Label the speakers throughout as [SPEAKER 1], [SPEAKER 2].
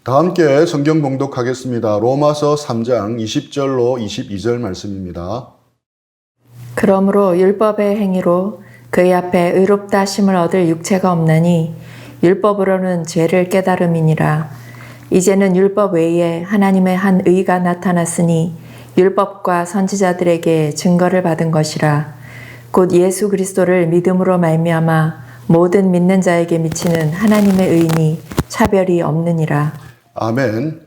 [SPEAKER 1] 다 함께 성경 봉독하겠습니다. 로마서 3장 20절로 22절 말씀입니다.
[SPEAKER 2] 그러므로 율법의 행위로 그의 앞에 의롭다 하심을 얻을 육체가 없나니 율법으로는 죄를 깨달음이니라. 이제는 율법 외에 하나님의 한 의가 나타났으니 율법과 선지자들에게 증거를 받은 것이라. 곧 예수 그리스도를 믿음으로 말미암아 모든 믿는 자에게 미치는 하나님의 의니 차별이 없느니라.
[SPEAKER 1] 아멘.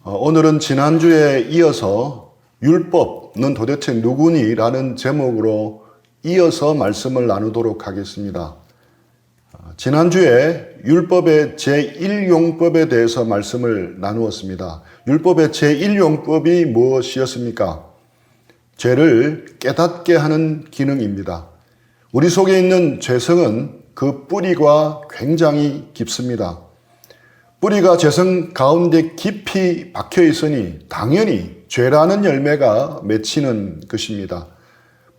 [SPEAKER 1] 오늘은 지난주에 이어서 율법은 도대체 누구니? 라는 제목으로 이어서 말씀을 나누도록 하겠습니다. 지난주에 율법의 제1용법에 대해서 말씀을 나누었습니다. 율법의 제1용법이 무엇이었습니까? 죄를 깨닫게 하는 기능입니다. 우리 속에 있는 죄성은 그 뿌리가 굉장히 깊습니다. 뿌리가 죄성 가운데 깊이 박혀 있으니 당연히 죄라는 열매가 맺히는 것입니다.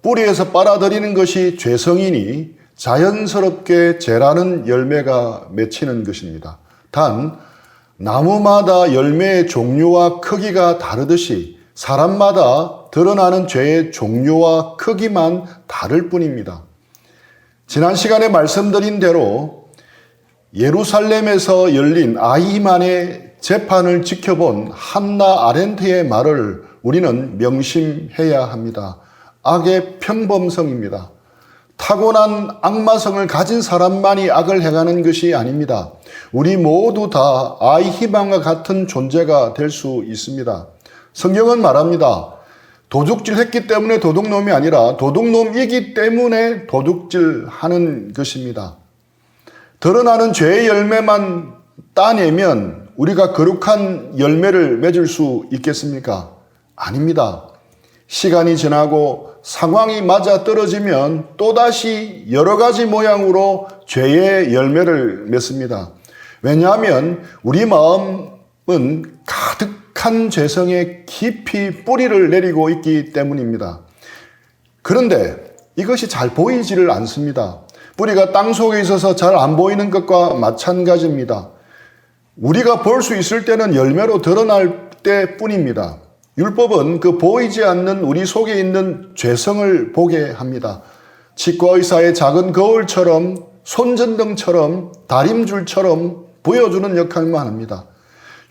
[SPEAKER 1] 뿌리에서 빨아들이는 것이 죄성이니 자연스럽게 죄라는 열매가 맺히는 것입니다. 단 나무마다 열매의 종류와 크기가 다르듯이 사람마다 드러나는 죄의 종류와 크기만 다를 뿐입니다. 지난 시간에 말씀드린 대로 예루살렘에서 열린 아히만의 재판을 지켜본 한나 아렌트의 말을 우리는 명심해야 합니다. 악의 평범성입니다. 타고난 악마성을 가진 사람만이 악을 행하는 것이 아닙니다. 우리 모두 다 아히만과 같은 존재가 될 수 있습니다. 성경은 말합니다. 도둑질했기 때문에 도둑놈이 아니라 도둑놈이기 때문에 도둑질하는 것입니다. 드러나는 죄의 열매만 따내면 우리가 거룩한 열매를 맺을 수 있겠습니까? 아닙니다. 시간이 지나고 상황이 맞아 떨어지면 또다시 여러 가지 모양으로 죄의 열매를 맺습니다. 왜냐하면 우리 마음은 가득한 죄성에 깊이 뿌리를 내리고 있기 때문입니다. 그런데 이것이 잘 보이지를 않습니다. 뿌리가 땅 속에 있어서 잘 안 보이는 것과 마찬가지입니다. 우리가 볼 수 있을 때는 열매로 드러날 때뿐입니다. 율법은 그 보이지 않는 우리 속에 있는 죄성을 보게 합니다. 치과의사의 작은 거울처럼 손전등처럼 다림줄처럼 보여주는 역할만 합니다.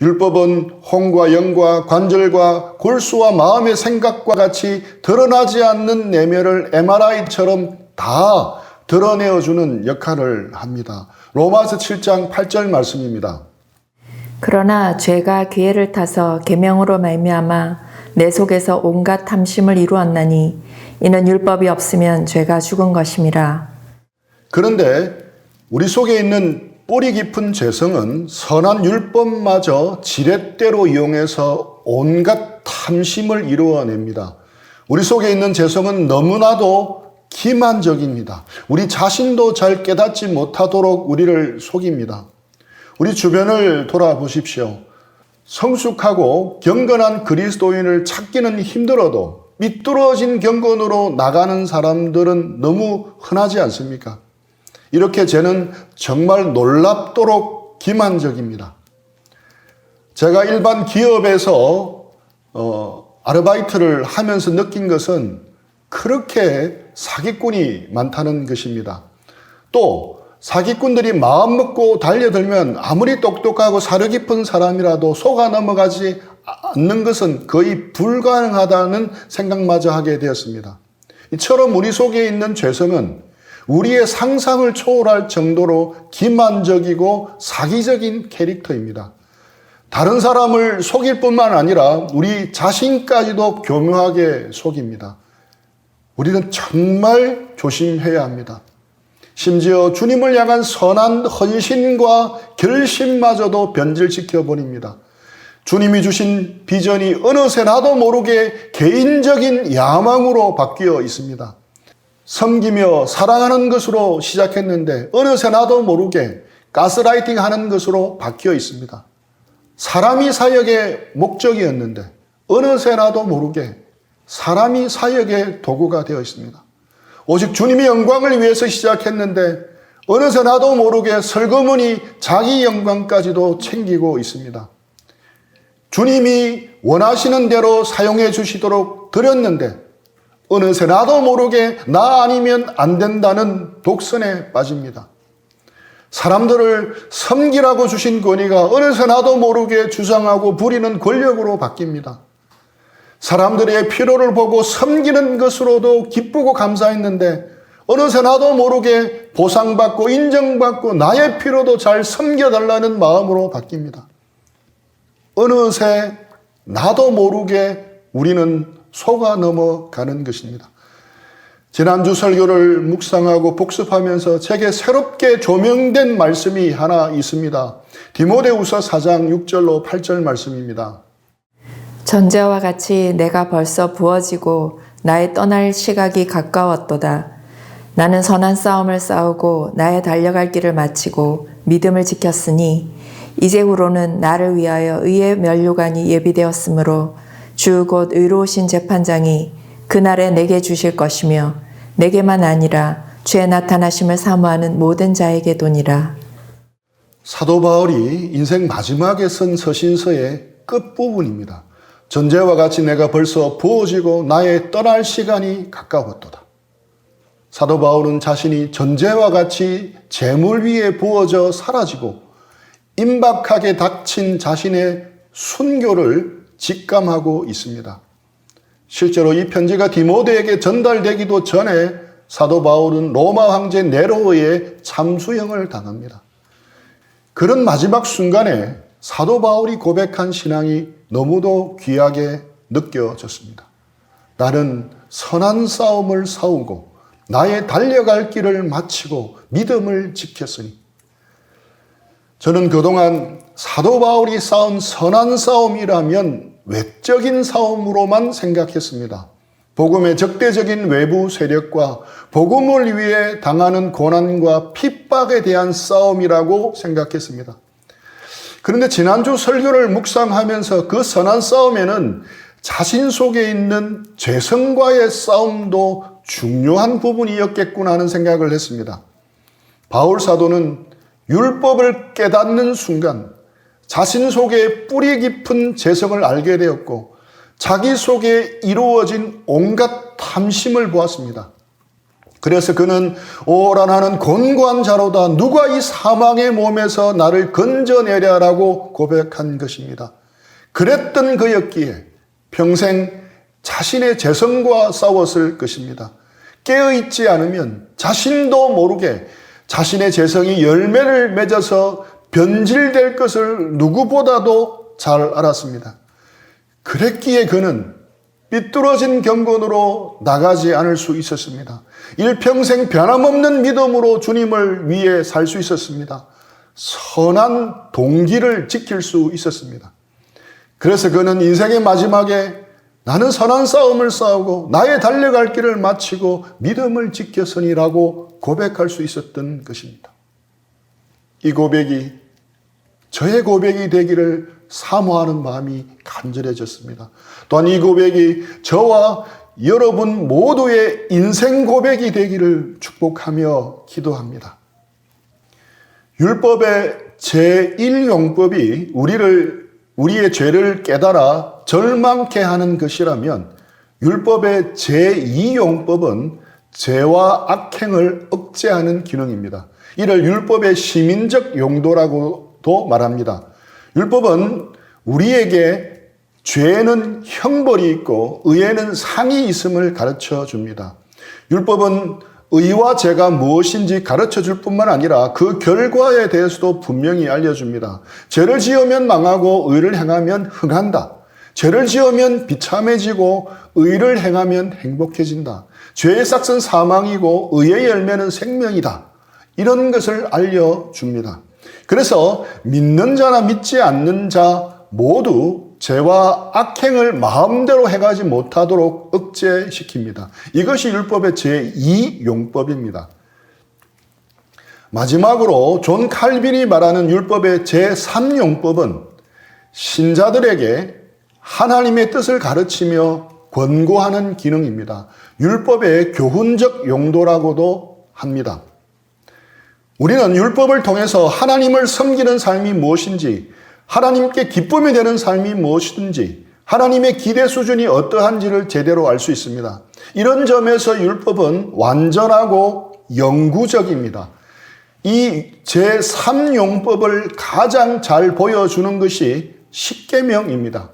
[SPEAKER 1] 율법은 혼과 영과 관절과 골수와 마음의 생각과 같이 드러나지 않는 내면을 MRI처럼 다 드러내어주는 역할을 합니다. 로마서 7장 8절 말씀입니다.
[SPEAKER 2] 그러나 죄가 기회를 타서 계명으로 말미암아 내 속에서 온갖 탐심을 이루었나니 이는 율법이 없으면 죄가 죽은 것임이라.
[SPEAKER 1] 그런데 우리 속에 있는 뿌리 깊은 죄성은 선한 율법마저 지렛대로 이용해서 온갖 탐심을 이루어냅니다. 우리 속에 있는 죄성은 너무나도 기만적입니다. 우리 자신도 잘 깨닫지 못하도록 우리를 속입니다. 우리 주변을 돌아보십시오. 성숙하고 경건한 그리스도인을 찾기는 힘들어도 삐뚤어진 경건으로 나가는 사람들은 너무 흔하지 않습니까? 이렇게 죄는 정말 놀랍도록 기만적입니다. 제가 일반 기업에서 아르바이트를 하면서 느낀 것은 그렇게 사기꾼이 많다는 것입니다. 또 사기꾼들이 마음 먹고 달려들면 아무리 똑똑하고 사려 깊은 사람이라도 속아 넘어가지 않는 것은 거의 불가능하다는 생각마저 하게 되었습니다. 이처럼 우리 속에 있는 죄성은 우리의 상상을 초월할 정도로 기만적이고 사기적인 캐릭터입니다. 다른 사람을 속일 뿐만 아니라 우리 자신까지도 교묘하게 속입니다. 우리는 정말 조심해야 합니다. 심지어 주님을 향한 선한 헌신과 결심마저도 변질시켜 버립니다. 주님이 주신 비전이 어느새 나도 모르게 개인적인 야망으로 바뀌어 있습니다. 섬기며 사랑하는 것으로 시작했는데 어느새 나도 모르게 가스라이팅 하는 것으로 바뀌어 있습니다. 사람이 사역의 목적이었는데 어느새 나도 모르게 사람이 사역의 도구가 되어 있습니다. 오직 주님의 영광을 위해서 시작했는데 어느새 나도 모르게 슬그머니 자기 영광까지도 챙기고 있습니다. 주님이 원하시는 대로 사용해 주시도록 드렸는데 어느새 나도 모르게 나 아니면 안 된다는 독선에 빠집니다. 사람들을 섬기라고 주신 권위가 어느새 나도 모르게 주장하고 부리는 권력으로 바뀝니다. 사람들의 필요를 보고 섬기는 것으로도 기쁘고 감사했는데 어느새 나도 모르게 보상받고 인정받고 나의 필요도 잘 섬겨달라는 마음으로 바뀝니다. 어느새 나도 모르게 우리는 속아 넘어가는 것입니다. 지난주 설교를 묵상하고 복습하면서 제게 새롭게 조명된 말씀이 하나 있습니다. 디모데후서 4장 6절로 8절 말씀입니다.
[SPEAKER 2] 전제와 같이 내가 벌써 부어지고 나의 떠날 시각이 가까웠도다. 나는 선한 싸움을 싸우고 나의 달려갈 길을 마치고 믿음을 지켰으니 이제후로는 나를 위하여 의의 면류관이 예비되었으므로 주 곧 의로우신 재판장이 그날에 내게 주실 것이며 내게만 아니라 주의 나타나심을 사모하는 모든 자에게도니라.
[SPEAKER 1] 사도 바울이 인생 마지막에 쓴 서신서의 끝부분입니다. 전제와 같이 내가 벌써 부어지고 나의 떠날 시간이 가까웠도다. 사도 바울은 자신이 전제와 같이 재물 위에 부어져 사라지고 임박하게 닥친 자신의 순교를 직감하고 있습니다. 실제로 이 편지가 디모데에게 전달되기도 전에 사도 바울은 로마 황제 네로의 참수형을 당합니다. 그런 마지막 순간에 사도 바울이 고백한 신앙이 너무도 귀하게 느껴졌습니다. 나는 선한 싸움을 싸우고 나의 달려갈 길을 마치고 믿음을 지켰으니. 저는 그동안 사도 바울이 싸운 선한 싸움이라면 외적인 싸움으로만 생각했습니다. 복음의 적대적인 외부 세력과 복음을 위해 당하는 고난과 핍박에 대한 싸움이라고 생각했습니다. 그런데 지난주 설교를 묵상하면서 그 선한 싸움에는 자신 속에 있는 죄성과의 싸움도 중요한 부분이었겠구나 하는 생각을 했습니다. 바울 사도는 율법을 깨닫는 순간 자신 속에 뿌리 깊은 죄성을 알게 되었고 자기 속에 이루어진 온갖 탐심을 보았습니다. 그래서 그는 오라 나는 곤고한 자로다. 누가 이 사망의 몸에서 나를 건져내랴라고 고백한 것입니다. 그랬던 그였기에 평생 자신의 죄성과 싸웠을 것입니다. 깨어있지 않으면 자신도 모르게 자신의 죄성이 열매를 맺어서 변질될 것을 누구보다도 잘 알았습니다. 그랬기에 그는 삐뚤어진 경건으로 나가지 않을 수 있었습니다. 일평생 변함없는 믿음으로 주님을 위해 살 수 있었습니다. 선한 동기를 지킬 수 있었습니다. 그래서 그는 인생의 마지막에 나는 선한 싸움을 싸우고 나의 달려갈 길을 마치고 믿음을 지켰으니라고 고백할 수 있었던 것입니다. 이 고백이 저의 고백이 되기를 사모하는 마음이 간절해졌습니다. 또한 이 고백이 저와 여러분 모두의 인생 고백이 되기를 축복하며 기도합니다. 율법의 제1용법이 우리의 죄를 깨달아 절망케 하는 것이라면 율법의 제2용법은 죄와 악행을 억제하는 기능입니다. 이를 율법의 시민적 용도라고도 말합니다. 율법은 우리에게 죄에는 형벌이 있고 의에는 상이 있음을 가르쳐 줍니다. 율법은 의와 죄가 무엇인지 가르쳐 줄 뿐만 아니라 그 결과에 대해서도 분명히 알려줍니다. 죄를 지으면 망하고 의를 행하면 흥한다. 죄를 지으면 비참해지고 의를 행하면 행복해진다. 죄의 싹은 사망이고 의의 열매는 생명이다. 이런 것을 알려줍니다. 그래서 믿는 자나 믿지 않는 자 모두 죄와 악행을 마음대로 행하지 못하도록 억제시킵니다. 이것이 율법의 제2용법입니다. 마지막으로 존 칼빈이 말하는 율법의 제3용법은 신자들에게 하나님의 뜻을 가르치며 권고하는 기능입니다. 율법의 교훈적 용도라고도 합니다. 우리는 율법을 통해서 하나님을 섬기는 삶이 무엇인지, 하나님께 기쁨이 되는 삶이 무엇인지, 하나님의 기대 수준이 어떠한지를 제대로 알 수 있습니다. 이런 점에서 율법은 완전하고 영구적입니다. 이 제3용법을 가장 잘 보여주는 것이 십계명입니다.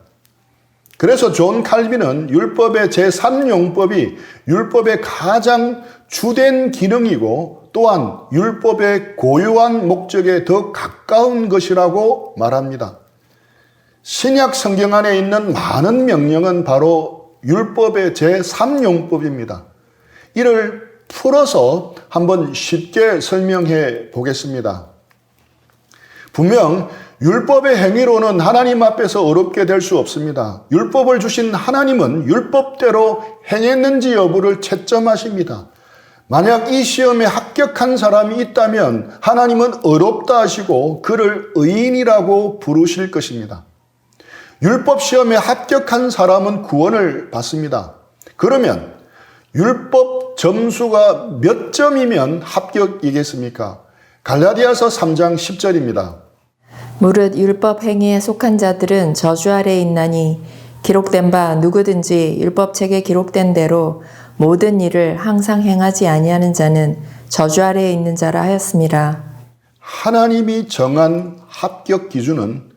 [SPEAKER 1] 그래서 존 칼빈은 율법의 제3용법이 율법의 가장 주된 기능이고 또한 율법의 고유한 목적에 더 가까운 것이라고 말합니다. 신약 성경 안에 있는 많은 명령은 바로 율법의 제3용법입니다. 이를 풀어서 한번 쉽게 설명해 보겠습니다. 분명 율법의 행위로는 하나님 앞에서 어렵게 될 수 없습니다. 율법을 주신 하나님은 율법대로 행했는지 여부를 채점하십니다. 만약 이 시험에 합격한 사람이 있다면 하나님은 어렵다 하시고 그를 의인이라고 부르실 것입니다. 율법 시험에 합격한 사람은 구원을 받습니다. 그러면 율법 점수가 몇 점이면 합격이겠습니까? 갈라디아서 3장 10절입니다.
[SPEAKER 2] 무릇 율법 행위에 속한 자들은 저주 아래에 있나니 기록된 바 누구든지 율법책에 기록된 대로 모든 일을 항상 행하지 아니하는 자는 저주 아래에 있는 자라 하였습니다.
[SPEAKER 1] 하나님이 정한 합격 기준은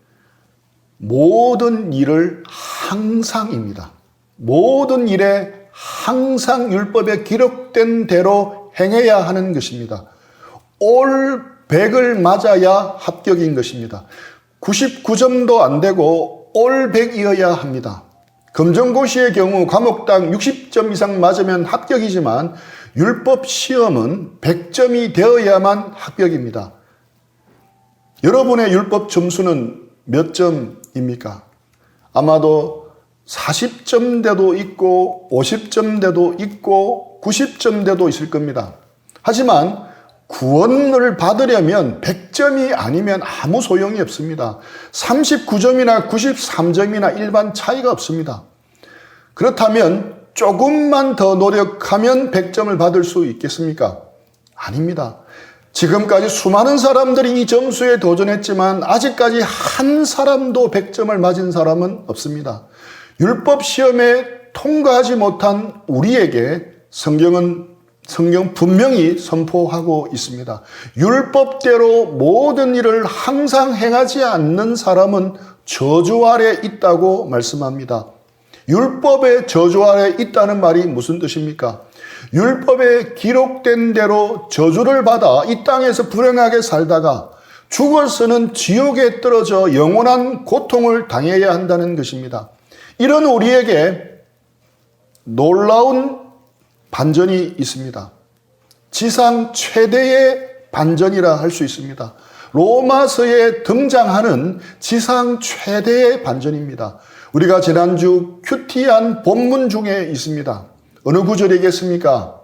[SPEAKER 1] 모든 일을 항상입니다. 모든 일에 항상 율법에 기록된 대로 행해야 하는 것입니다. 올 100을 맞아야 합격인 것입니다. 99점도 안 되고 올 100이어야 합니다. 검정고시의 경우 과목당 60점 이상 맞으면 합격이지만 율법 시험은 100점이 되어야만 합격입니다. 여러분의 율법 점수는 몇 점입니까? 아마도 40점대도 있고 50점대도 있고 90점대도 있을 겁니다. 하지만 구원을 받으려면 100점이 아니면 아무 소용이 없습니다. 39점이나 93점이나 일반 차이가 없습니다. 그렇다면 조금만 더 노력하면 100점을 받을 수 있겠습니까? 아닙니다. 지금까지 수많은 사람들이 이 점수에 도전했지만 아직까지 한 사람도 100점을 맞은 사람은 없습니다. 율법 시험에 통과하지 못한 우리에게 성경 분명히 선포하고 있습니다. 율법대로 모든 일을 항상 행하지 않는 사람은 저주 아래 있다고 말씀합니다. 율법의 저주 아래 있다는 말이 무슨 뜻입니까? 율법에 기록된 대로 저주를 받아 이 땅에서 불행하게 살다가 죽어서는 지옥에 떨어져 영원한 고통을 당해야 한다는 것입니다. 이런 우리에게 놀라운 반전이 있습니다. 지상 최대의 반전이라 할 수 있습니다. 로마서에 등장하는 지상 최대의 반전입니다. 우리가 지난주 큐티한 본문 중에 있습니다. 어느 구절이겠습니까?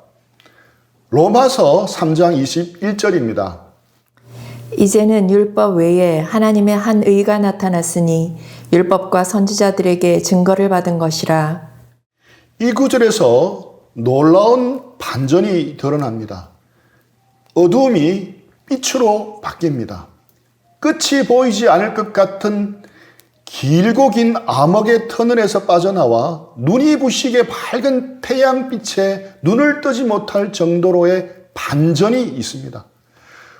[SPEAKER 1] 로마서 3장 21절입니다.
[SPEAKER 2] 이제는 율법 외에 하나님의 한 의가 나타났으니 율법과 선지자들에게 증거를 받은 것이라.
[SPEAKER 1] 이 구절에서 놀라운 반전이 드러납니다. 어두움이 빛으로 바뀝니다. 끝이 보이지 않을 것 같은 길고 긴 암흑의 터널에서 빠져나와 눈이 부시게 밝은 태양빛에 눈을 뜨지 못할 정도로의 반전이 있습니다.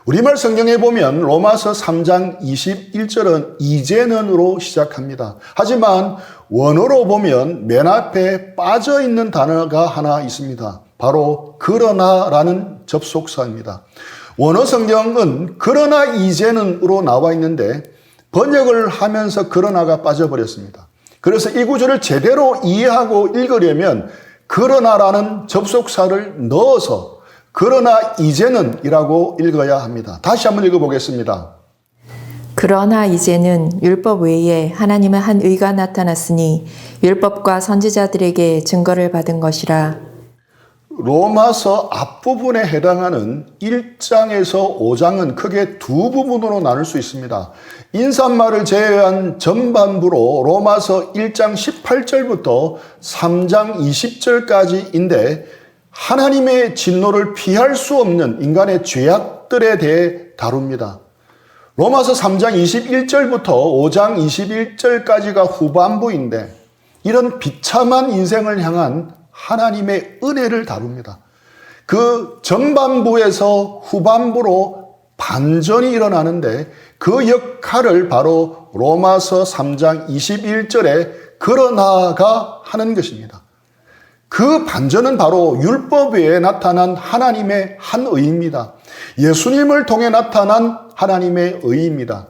[SPEAKER 1] 우리말 성경에 보면 로마서 3장 21절은 이제는으로 시작합니다. 하지만 원어로 보면 맨 앞에 빠져있는 단어가 하나 있습니다. 바로 그러나라는 접속사입니다. 원어 성경은 그러나 이제는으로 나와 있는데 번역을 하면서 그러나가 빠져버렸습니다. 그래서 이 구절을 제대로 이해하고 읽으려면 그러나라는 접속사를 넣어서 그러나 이제는 이라고 읽어야 합니다. 다시 한번 읽어보겠습니다.
[SPEAKER 2] 그러나 이제는 율법 외에 하나님의 한 의가 나타났으니 율법과 선지자들에게 증거를 받은 것이라.
[SPEAKER 1] 로마서 앞부분에 해당하는 1장에서 5장은 크게 두 부분으로 나눌 수 있습니다. 인사말을 제외한 전반부로 로마서 1장 18절부터 3장 20절까지인데 하나님의 진노를 피할 수 없는 인간의 죄악 법들에 대해 다룹니다. 로마서 3장 21절부터 5장 21절까지가 후반부인데 이런 비참한 인생을 향한 하나님의 은혜를 다룹니다. 그 전반부에서 후반부로 반전이 일어나는데 그 역할을 바로 로마서 3장 21절에 그러나가 하는 것입니다. 그 반전은 바로 율법 외에 나타난 하나님의 한 의입니다. 예수님을 통해 나타난 하나님의 의입니다.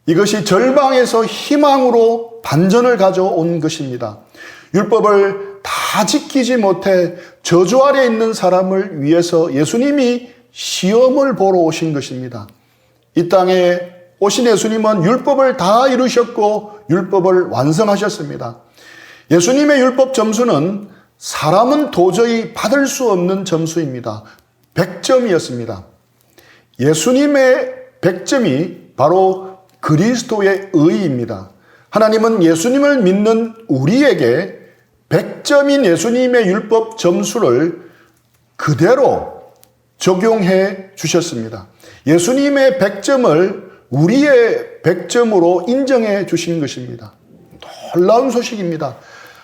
[SPEAKER 1] 이것이 절망에서 희망으로 반전을 가져온 것입니다. 율법을 다 지키지 못해 저주 아래 있는 사람을 위해서 예수님이 시험을 보러 오신 것입니다. 이 땅에 오신 예수님은 율법을 다 이루셨고 율법을 완성하셨습니다. 예수님의 율법 점수는 사람은 도저히 받을 수 없는 점수입니다. 100점이었습니다. 예수님의 100점이 바로 그리스도의 의입니다. 하나님은 예수님을 믿는 우리에게 100점인 예수님의 율법 점수를 그대로 적용해 주셨습니다. 예수님의 100점을 우리의 100점으로 인정해 주신 것입니다. 놀라운 소식입니다.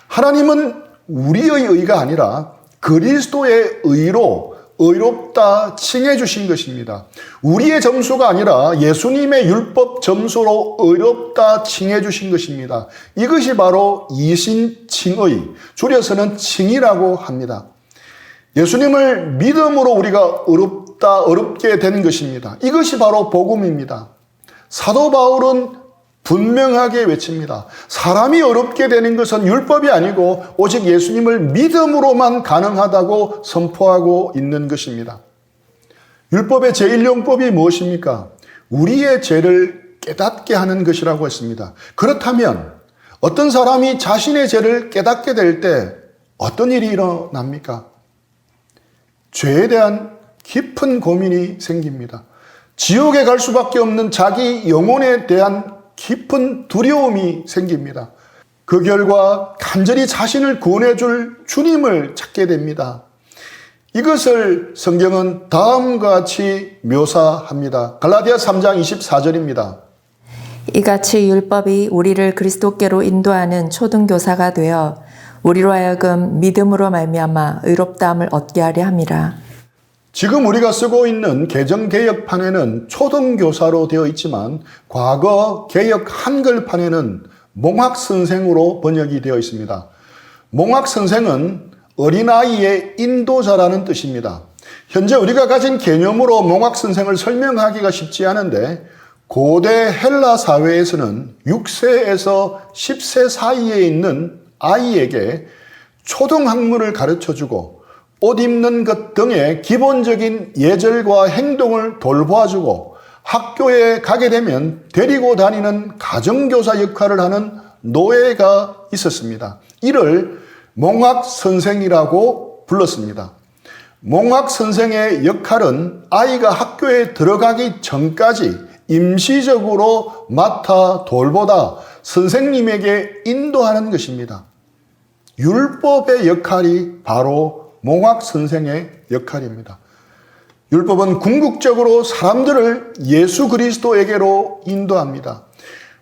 [SPEAKER 1] 하나님은 우리의 의가 아니라 그리스도의 의로 의롭다 칭해 주신 것입니다. 우리의 점수가 아니라 예수님의 율법 점수로 의롭다 칭해 주신 것입니다. 이것이 바로 이신칭의, 줄여서는 칭이라고 합니다. 예수님을 믿음으로 우리가 어렵게 되는 것입니다. 이것이 바로 복음입니다. 사도 바울은 분명하게 외칩니다. 사람이 어렵게 되는 것은 율법이 아니고 오직 예수님을 믿음으로만 가능하다고 선포하고 있는 것입니다. 율법의 제1용법이 무엇입니까? 우리의 죄를 깨닫게 하는 것이라고 했습니다. 그렇다면 어떤 사람이 자신의 죄를 깨닫게 될 때 어떤 일이 일어납니까? 죄에 대한 깊은 고민이 생깁니다. 지옥에 갈 수밖에 없는 자기 영혼에 대한 깊은 두려움이 생깁니다. 그 결과 간절히 자신을 구원해 줄 주님을 찾게 됩니다. 이것을 성경은 다음과 같이 묘사합니다. 갈라디아 3장 24절입니다.
[SPEAKER 2] 이같이 율법이 우리를 그리스도께로 인도하는 초등교사가 되어 우리로 하여금 믿음으로 말미암아 의롭다함을 얻게 하려 함이라.
[SPEAKER 1] 지금 우리가 쓰고 있는 개정개혁판에는 초등교사로 되어 있지만 과거 개혁 한글판에는 몽학선생으로 번역이 되어 있습니다. 몽학선생은 어린아이의 인도자라는 뜻입니다. 현재 우리가 가진 개념으로 몽학선생을 설명하기가 쉽지 않은데 고대 헬라 사회에서는 6세에서 10세 사이에 있는 아이에게 초등학문을 가르쳐주고 옷 입는 것 등의 기본적인 예절과 행동을 돌보아주고 학교에 가게 되면 데리고 다니는 가정교사 역할을 하는 노예가 있었습니다. 이를 몽학선생이라고 불렀습니다. 몽학선생의 역할은 아이가 학교에 들어가기 전까지 임시적으로 맡아 돌보다 선생님에게 인도하는 것입니다. 율법의 역할이 바로 몽학선생의 역할입니다. 율법은 궁극적으로 사람들을 예수 그리스도에게로 인도합니다.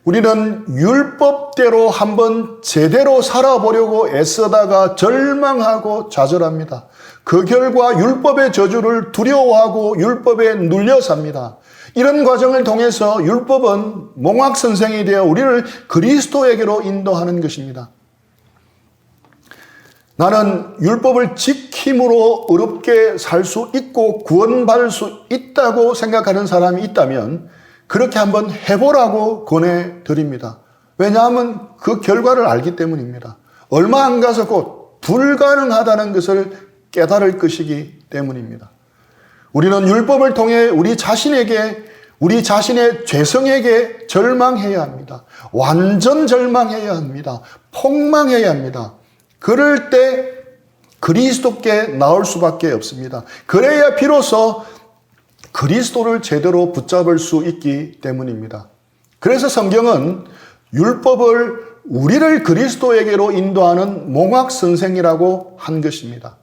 [SPEAKER 1] 우리는 율법대로 한번 제대로 살아보려고 애쓰다가 절망하고 좌절합니다. 그 결과 율법의 저주를 두려워하고 율법에 눌려 삽니다. 이런 과정을 통해서 율법은 몽학선생이 되어 우리를 그리스도에게로 인도하는 것입니다. 나는 율법을 지킴으로 어렵게 살 수 있고 구원받을 수 있다고 생각하는 사람이 있다면 그렇게 한번 해보라고 권해드립니다. 왜냐하면 그 결과를 알기 때문입니다. 얼마 안 가서 곧 불가능하다는 것을 깨달을 것이기 때문입니다. 우리는 율법을 통해 우리 자신의 죄성에게 절망해야 합니다. 완전 절망해야 합니다. 폭망해야 합니다. 그럴 때 그리스도께 나올 수밖에 없습니다. 그래야 비로소 그리스도를 제대로 붙잡을 수 있기 때문입니다. 그래서 성경은 율법을 우리를 그리스도에게로 인도하는 몽학선생이라고 한 것입니다.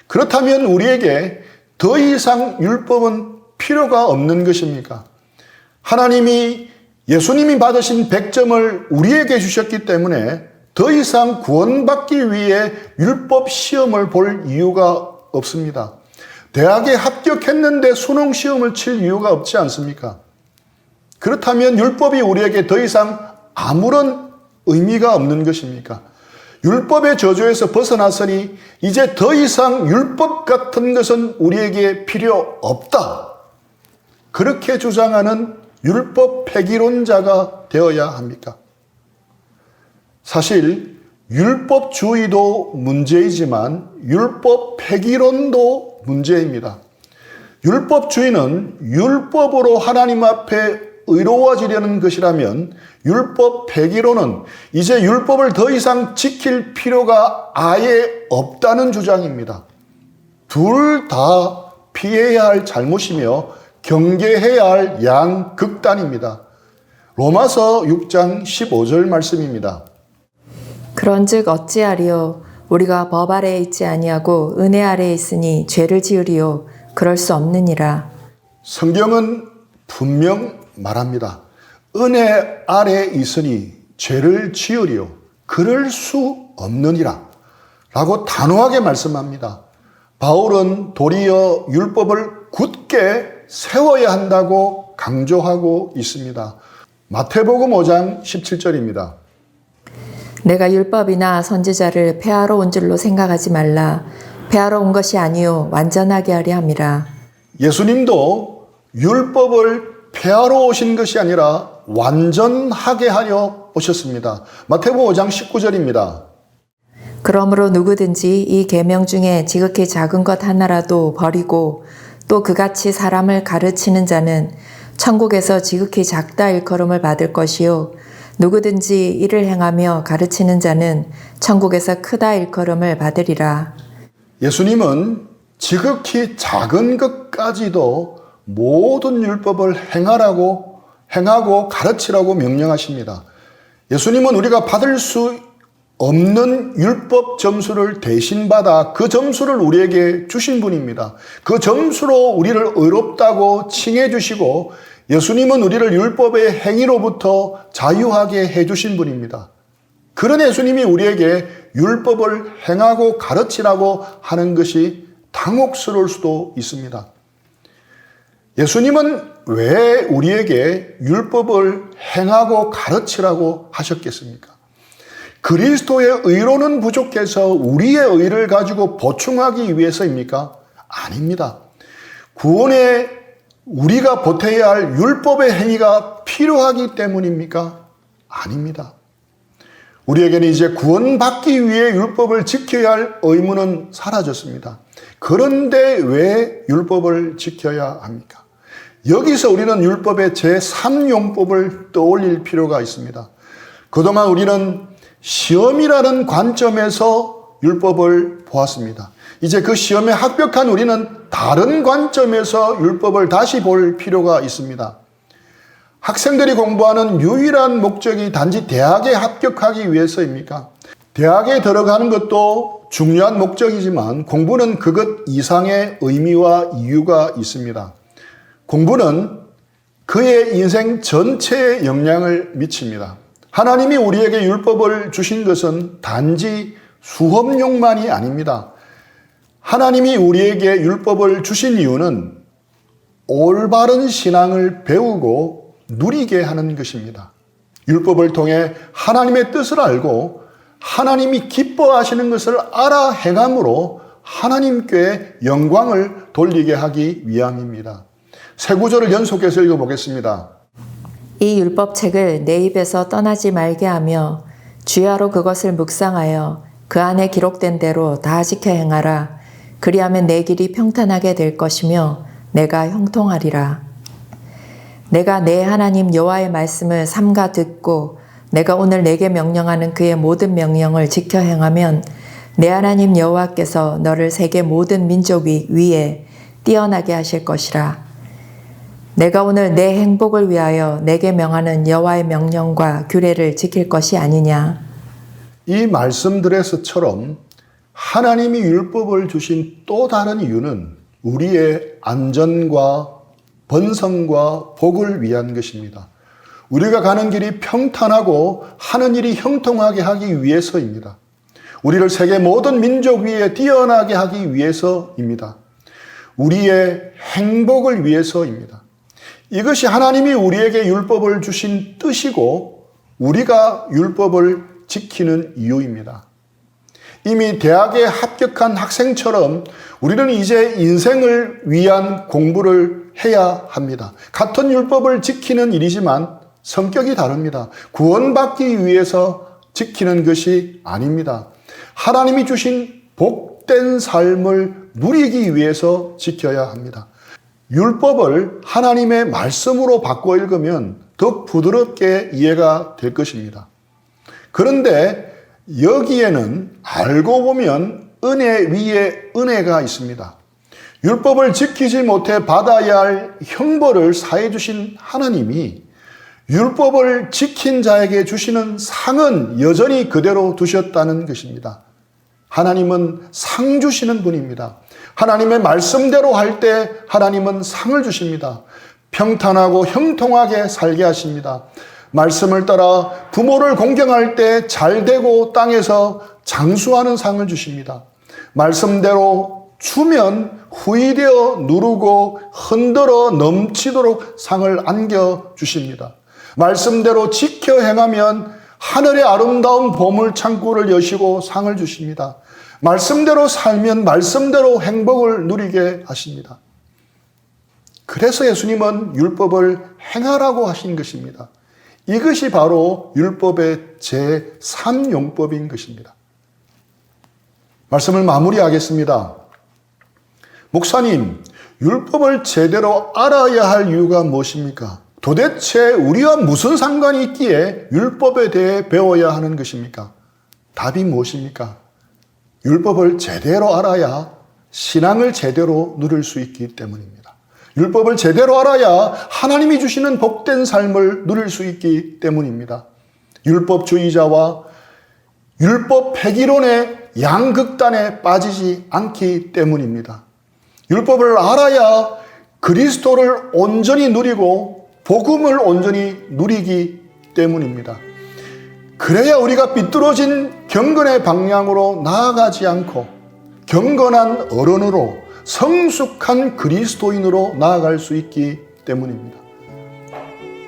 [SPEAKER 1] 그렇다면 우리에게 더 이상 율법은 필요가 없는 것입니까? 하나님이 예수님이 받으신 100점을 우리에게 주셨기 때문에 더 이상 구원받기 위해 율법 시험을 볼 이유가 없습니다. 대학에 합격했는데 수능 시험을 칠 이유가 없지 않습니까? 그렇다면 율법이 우리에게 더 이상 아무런 의미가 없는 것입니까? 율법의 저주에서 벗어났으니 이제 더 이상 율법 같은 것은 우리에게 필요 없다. 그렇게 주장하는 율법 폐기론자가 되어야 합니까? 사실 율법주의도 문제이지만 율법 폐기론도 문제입니다. 율법주의는 율법으로 하나님 앞에 의로워지려는 것이라면 율법 폐기론은 이제 율법을 더 이상 지킬 필요가 아예 없다는 주장입니다. 둘 다 피해야 할 잘못이며 경계해야 할 양극단입니다. 로마서 6장 15절 말씀입니다.
[SPEAKER 2] 그런즉 어찌하리요 우리가 법 아래에 있지 아니하고 은혜 아래에 있으니 죄를 지으리요 그럴 수 없느니라.
[SPEAKER 1] 성경은 분명 말합니다. 은혜 아래에 있으니 죄를 지으리요 그럴 수 없느니라 라고 단호하게 말씀합니다. 바울은 도리어 율법을 굳게 세워야 한다고 강조하고 있습니다. 마태복음 5장 17절입니다.
[SPEAKER 2] 내가 율법이나 선지자를 폐하러 온 줄로 생각하지 말라. 폐하러 온 것이 아니요 완전하게 하려 함이라.
[SPEAKER 1] 예수님도 율법을 폐하러 오신 것이 아니라 완전하게 하려 오셨습니다. 마태복음 5장 19절입니다.
[SPEAKER 2] 그러므로 누구든지 이 계명 중에 지극히 작은 것 하나라도 버리고 또 그같이 사람을 가르치는 자는 천국에서 지극히 작다 일컬음을 받을 것이요 누구든지 이를 행하며 가르치는 자는 천국에서 크다 일컬음을 받으리라. 예수님은
[SPEAKER 1] 지극히 작은 것까지도 모든 율법을 행하고 가르치라고 명령하십니다. 예수님은 우리가 받을 수 없는 율법 점수를 대신 받아 그 점수를 우리에게 주신 분입니다. 그 점수로 우리를 의롭다고 칭해 주시고 예수님은 우리를 율법의 행위로부터 자유하게 해주신 분입니다. 그런 예수님이 우리에게 율법을 행하고 가르치라고 하는 것이 당혹스러울 수도 있습니다. 예수님은 왜 우리에게 율법을 행하고 가르치라고 하셨겠습니까? 그리스도의 의로는 부족해서 우리의 의를 가지고 보충하기 위해서입니까? 아닙니다. 구원에 우리가 보태야 할 율법의 행위가 필요하기 때문입니까? 아닙니다. 우리에게는 이제 구원받기 위해 율법을 지켜야 할 의무는 사라졌습니다. 그런데 왜 율법을 지켜야 합니까? 여기서 우리는 율법의 제3용법을 떠올릴 필요가 있습니다. 그동안 우리는 시험이라는 관점에서 율법을 보았습니다. 이제 그 시험에 합격한 우리는 다른 관점에서 율법을 다시 볼 필요가 있습니다. 학생들이 공부하는 유일한 목적이 단지 대학에 합격하기 위해서입니까? 대학에 들어가는 것도 중요한 목적이지만 공부는 그것 이상의 의미와 이유가 있습니다. 공부는 그의 인생 전체에 영향을 미칩니다. 하나님이 우리에게 율법을 주신 것은 단지 수업용만이 아닙니다. 하나님이 우리에게 율법을 주신 이유는 올바른 신앙을 배우고 누리게 하는 것입니다. 율법을 통해 하나님의 뜻을 알고 하나님이 기뻐하시는 것을 알아 행함으로 하나님께 영광을 돌리게 하기 위함입니다. 세 구절을 연속해서 읽어보겠습니다.
[SPEAKER 2] 이 율법책을 내 입에서 떠나지 말게 하며 주야로 그것을 묵상하여 그 안에 기록된 대로 다 지켜 행하라. 그리하면 내 길이 평탄하게 될 것이며 내가 형통하리라. 내가 내 하나님 여호와의 말씀을 삼가 듣고 내가 오늘 내게 명령하는 그의 모든 명령을 지켜 행하면 내 하나님 여호와께서 너를 세계 모든 민족 위에 뛰어나게 하실 것이라. 내가 오늘 내 행복을 위하여 내게 명하는 여호와의 명령과 규례를 지킬 것이 아니냐.
[SPEAKER 1] 이 말씀들에서처럼 하나님이 율법을 주신 또 다른 이유는 우리의 안전과 번성과 복을 위한 것입니다. 우리가 가는 길이 평탄하고 하는 일이 형통하게 하기 위해서입니다. 우리를 세계 모든 민족 위에 뛰어나게 하기 위해서입니다. 우리의 행복을 위해서입니다. 이것이 하나님이 우리에게 율법을 주신 뜻이고 우리가 율법을 지키는 이유입니다. 이미 대학에 합격한 학생처럼 우리는 이제 인생을 위한 공부를 해야 합니다. 같은 율법을 지키는 일이지만 성격이 다릅니다. 구원받기 위해서 지키는 것이 아닙니다. 하나님이 주신 복된 삶을 누리기 위해서 지켜야 합니다. 율법을 하나님의 말씀으로 바꿔 읽으면 더 부드럽게 이해가 될 것입니다. 그런데 여기에는 알고 보면 은혜 위에 은혜가 있습니다. 율법을 지키지 못해 받아야 할 형벌을 사해 주신 하나님이 율법을 지킨 자에게 주시는 상은 여전히 그대로 두셨다는 것입니다. 하나님은 상 주시는 분입니다. 하나님의 말씀대로 할 때 하나님은 상을 주십니다. 평탄하고 형통하게 살게 하십니다. 말씀을 따라 부모를 공경할 때 잘되고 땅에서 장수하는 상을 주십니다. 말씀대로 주면 후이되어 누르고 흔들어 넘치도록 상을 안겨주십니다. 말씀대로 지켜 행하면 하늘의 아름다운 보물 창고를 여시고 상을 주십니다. 말씀대로 살면 말씀대로 행복을 누리게 하십니다. 그래서 예수님은 율법을 행하라고 하신 것입니다. 이것이 바로 율법의 제3용법인 것입니다. 말씀을 마무리하겠습니다. 목사님, 율법을 제대로 알아야 할 이유가 무엇입니까? 도대체 우리와 무슨 상관이 있기에 율법에 대해 배워야 하는 것입니까? 답이 무엇입니까? 율법을 제대로 알아야 신앙을 제대로 누릴 수 있기 때문입니다. 율법을 제대로 알아야 하나님이 주시는 복된 삶을 누릴 수 있기 때문입니다. 율법주의자와 율법 폐기론의 양극단에 빠지지 않기 때문입니다. 율법을 알아야 그리스도를 온전히 누리고 복음을 온전히 누리기 때문입니다. 그래야 우리가 삐뚤어진 경건의 방향으로 나아가지 않고 경건한 어른으로 성숙한 그리스도인으로 나아갈 수 있기 때문입니다.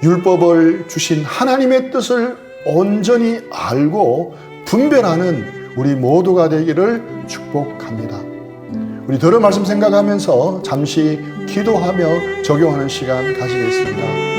[SPEAKER 1] 율법을 주신 하나님의 뜻을 온전히 알고 분별하는 우리 모두가 되기를 축복합니다. 우리 들은 말씀 생각하면서 잠시 기도하며 적용하는 시간 가지겠습니다.